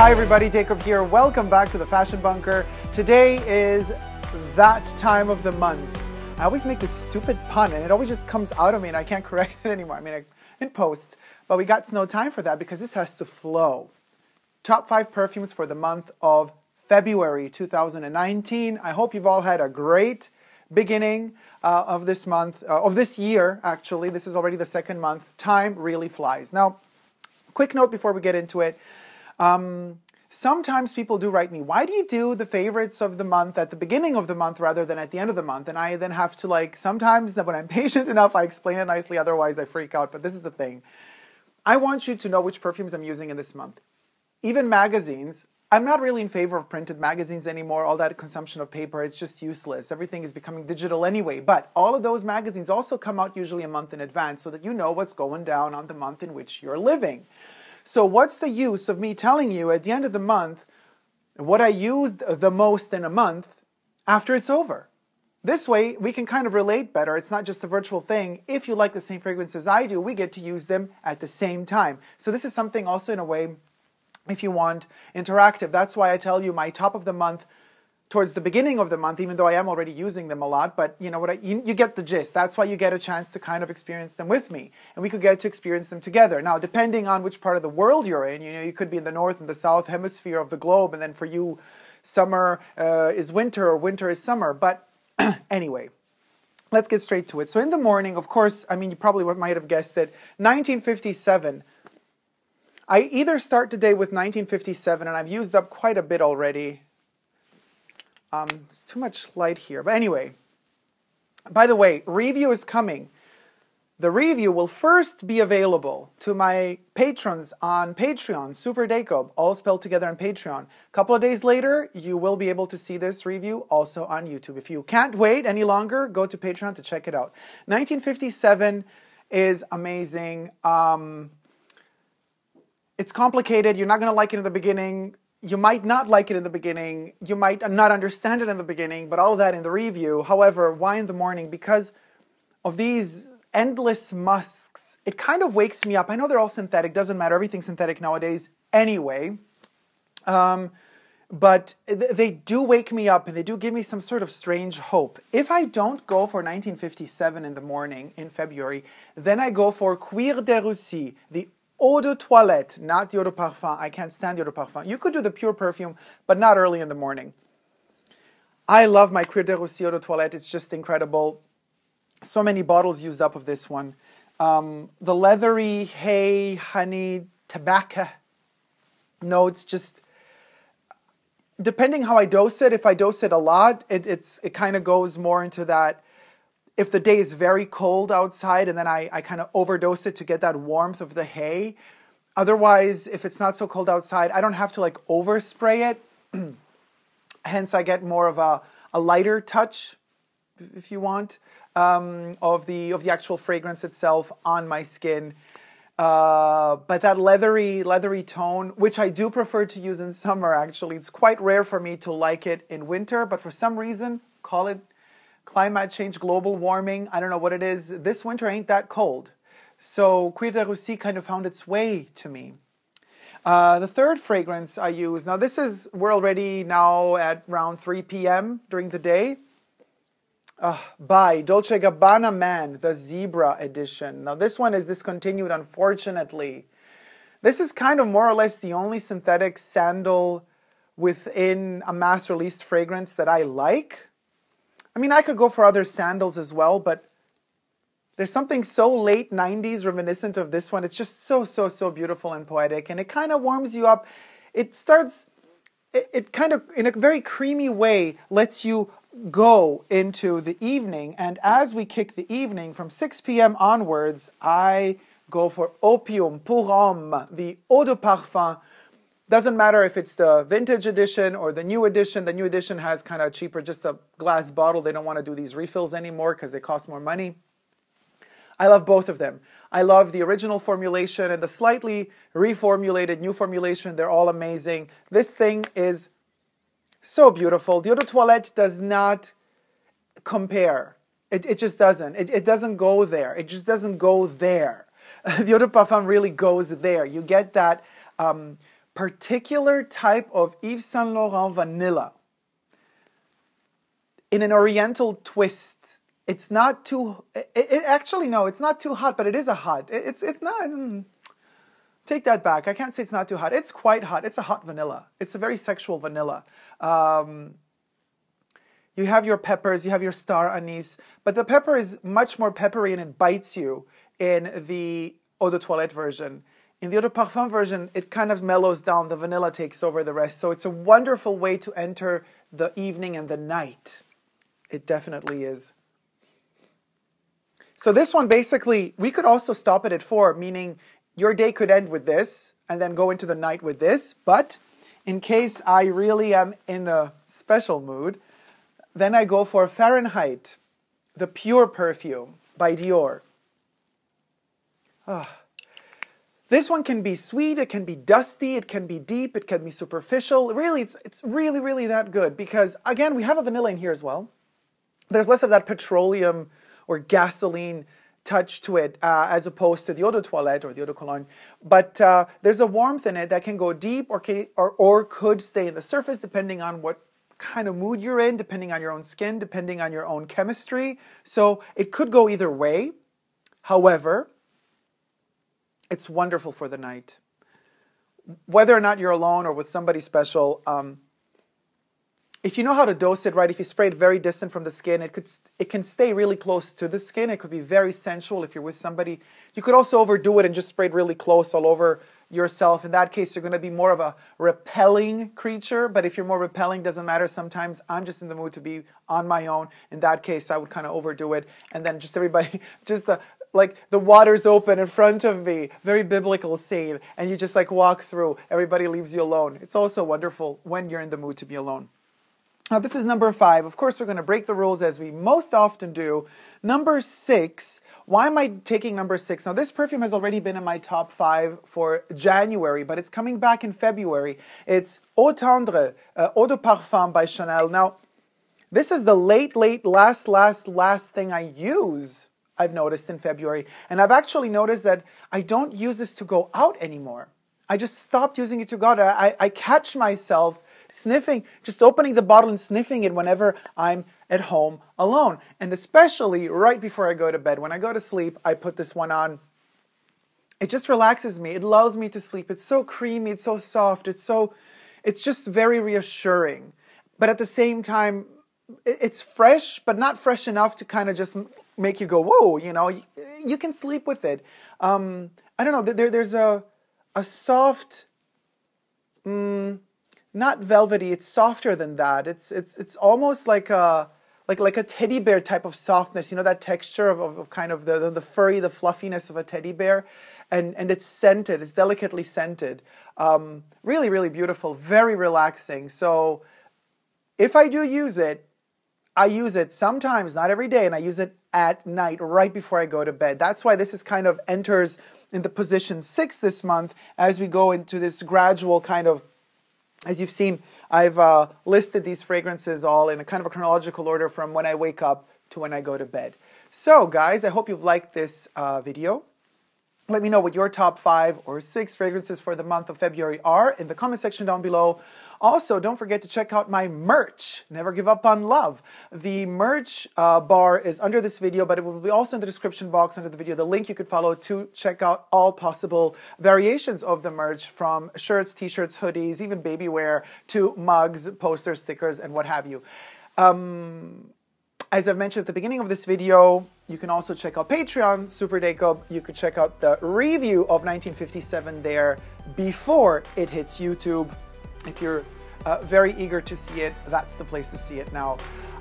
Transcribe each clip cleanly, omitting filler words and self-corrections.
Hi everybody, Dacob here. Welcome back to the Fashion Bunker. Today is that time of the month. I always make this stupid pun and it always just comes out of me and I can't correct it anymore. I mean, in post, but we got no time for that because this has to flow. Top 5 perfumes for the month of February 2019. I hope you've all had a great beginning of this month, of this year actually. This is already the second month. Time really flies. Now, quick note before we get into it. Sometimes people do write me, why do you do the favorites of the month at the beginning of the month rather than at the end of the month? And I then have to, like, sometimes when I'm patient enough, I explain it nicely, otherwise I freak out. But this is the thing. I want you to know which perfumes I'm using in this month. Even magazines, I'm not really in favor of printed magazines anymore. All that consumption of paper, it's just useless. Everything is becoming digital anyway. But all of those magazines also come out usually a month in advance so that you know what's going down on the month in which you're living. So what's the use of me telling you at the end of the month what I used the most in a month after it's over? This way, we can kind of relate better. It's not just a virtual thing. If you like the same fragrance as I do, we get to use them at the same time. So this is something also in a way, if you want, interactive. That's why I tell you my top of the month towards the beginning of the month, even though I am already using them a lot, but you know what, you get the gist. That's why you get a chance to kind of experience them with me, and we could get to experience them together. Now, depending on which part of the world you're in, you know, you could be in the north and the south hemisphere of the globe, and then for you, summer is winter or winter is summer. But anyway, let's get straight to it. So in the morning, of course, I mean, you probably might have guessed it, 1957. I either start today with 1957, and I've used up quite a bit already. It's too much light here. But anyway, by the way, review is coming. The review will first be available to my patrons on Patreon, Super Dacob, all spelled together on Patreon. A couple of days later, you will be able to see this review also on YouTube. If you can't wait any longer, go to Patreon to check it out. 1957 is amazing. It's complicated. You're not going to like it in the beginning. You might not like it in the beginning, you might not understand it in the beginning, but all of that in the review. However, why in the morning? Because of these endless musks. It kind of wakes me up. I know they're all synthetic, doesn't matter, everything's synthetic nowadays anyway. But they do wake me up and they do give me some sort of strange hope. If I don't go for 1957 in the morning in February, then I go for CUIR de RUSSIE, the Eau de Toilette, not the Eau de Parfum. I can't stand the Eau de Parfum. You could do the pure perfume, but not early in the morning. I love my CUIR de RUSSIE Eau de Toilette. It's just incredible. So many bottles used up of this one. The leathery, hay, honey, tobacco notes, just depending how I dose it. If I dose it a lot, it kind of goes more into that. If the day is very cold outside and then I kind of overdose it to get that warmth of the hay. Otherwise, if it's not so cold outside, I don't have to like overspray it. Hence, I get more of a lighter touch, if you want, of the actual fragrance itself on my skin. But that leathery tone, which I do prefer to use in summer actually. It's quite rare for me to like it in winter, but for some reason, call it climate change, global warming, I don't know what it is. This winter ain't that cold. So CUIR de RUSSIE kind of found its way to me. The third fragrance I use, now we're already now at around 3 p.m. during the day. By Dolce & Gabbana Man, the Zebra edition. Now this one is discontinued, unfortunately. This is kind of more or less the only synthetic sandal within a mass released fragrance that I like. I mean, I could go for other sandals as well, but there's something so late 90s reminiscent of this one. It's just so beautiful and poetic, and it kind of warms you up. It kind of, in a very creamy way, lets you go into the evening. And as we kick the evening from 6 p.m. onwards, I go for OPIUM pour Homme, the Eau de Parfum. Doesn't matter if it's the vintage edition or the new edition. The new edition has kind of cheaper, just a glass bottle. They don't want to do these refills anymore because they cost more money. I love both of them. I love the original formulation and the slightly reformulated new formulation. They're all amazing. This thing is so beautiful. The Eau de Toilette does not compare. It just doesn't. It doesn't go there. It just doesn't go there. The Eau de Parfum really goes there. You get that particular type of Yves Saint Laurent vanilla in an oriental twist. It's not too, actually no, it's not too hot, but it is a hot. It's not, take that back. I can't say it's not too hot. It's quite hot. It's a hot vanilla. It's a very sexual vanilla. You have your peppers, you have your star anise, but the pepper is much more peppery and it bites you in the Eau de Toilette version. In the Eau de Parfum version, it kind of mellows down. The vanilla takes over the rest. So it's a wonderful way to enter the evening and the night. It definitely is. So this one, basically, we could also stop it at 4, meaning your day could end with this and then go into the night with this. But in case I really am in a special mood, then I go for Fahrenheit, the Pure perfume by Dior. This one can be sweet, it can be dusty, it can be deep, it can be superficial. Really, it's really, really that good because, again, we have a vanilla in here as well. There's less of that petroleum or gasoline touch to it as opposed to the Eau de Toilette or the Eau de Cologne. But there's a warmth in it that can go deep or could stay in the surface depending on what kind of mood you're in, depending on your own skin, depending on your own chemistry. So it could go either way. However, it's wonderful for the night. Whether or not you're alone or with somebody special, if you know how to dose it right, if you spray it very distant from the skin, it can stay really close to the skin. It could be very sensual if you're with somebody. You could also overdo it and just spray it really close all over yourself. In that case, you're going to be more of a repelling creature. But if you're more repelling, doesn't matter. Sometimes I'm just in the mood to be on my own. In that case, I would kind of overdo it. And then just everybody, just like the water's open in front of me. Very biblical scene. And you just like walk through. Everybody leaves you alone. It's also wonderful when you're in the mood to be alone. Now, this is number 5. Of course, we're going to break the rules as we most often do. Number 6. Why am I taking number 6? Now, this perfume has already been in my top 5 for January, but it's coming back in February. It's TENDRE, Eau de Parfum by Chanel. Now, this is the last thing I use, I've noticed in February. And I've actually noticed that I don't use this to go out anymore. I just stopped using it to go out. I catch myself sniffing, just opening the bottle and sniffing it whenever I'm at home alone. And especially right before I go to bed. When I go to sleep, I put this one on. It just relaxes me. It lulls me to sleep. It's so creamy. It's so soft. It's just very reassuring. But at the same time, it's fresh, but not fresh enough to kind of just make you go, whoa, you know, you can sleep with it. I don't know, there's a soft, not velvety, it's softer than that. It's almost like a teddy bear type of softness, you know, that texture of kind of the furry, the fluffiness of a teddy bear. And it's scented, it's delicately scented. Really, really beautiful, very relaxing. So if I do use it, I use it sometimes, not every day, and I use it at night, right before I go to bed. That's why this is kind of enters in the position 6 this month as we go into this gradual kind of, as you've seen, I've listed these fragrances all in a kind of a chronological order from when I wake up to when I go to bed. So guys, I hope you've liked this video. Let me know what your top 5 or 6 fragrances for the month of February are in the comment section down below. Also, don't forget to check out my merch. Never give up on love. The merch bar is under this video, but it will be also in the description box under the video. The link you could follow to check out all possible variations of the merch, from shirts, t-shirts, hoodies, even baby wear, to mugs, posters, stickers, and what have you. As I've mentioned at the beginning of this video, you can also check out Patreon, Super Dacob. You could check out the review of 1957 there before it hits YouTube. If you're very eager to see it, that's the place to see it now.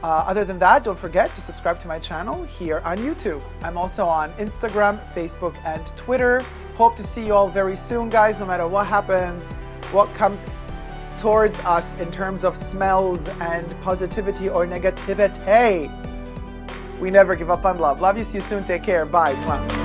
Other than that, don't forget to subscribe to my channel here on YouTube. I'm also on Instagram, Facebook, and Twitter. Hope to see you all very soon, guys, no matter what happens, what comes towards us in terms of smells and positivity or negativity. We never give up on love. Love you. See you soon. Take care. Bye. Mwah.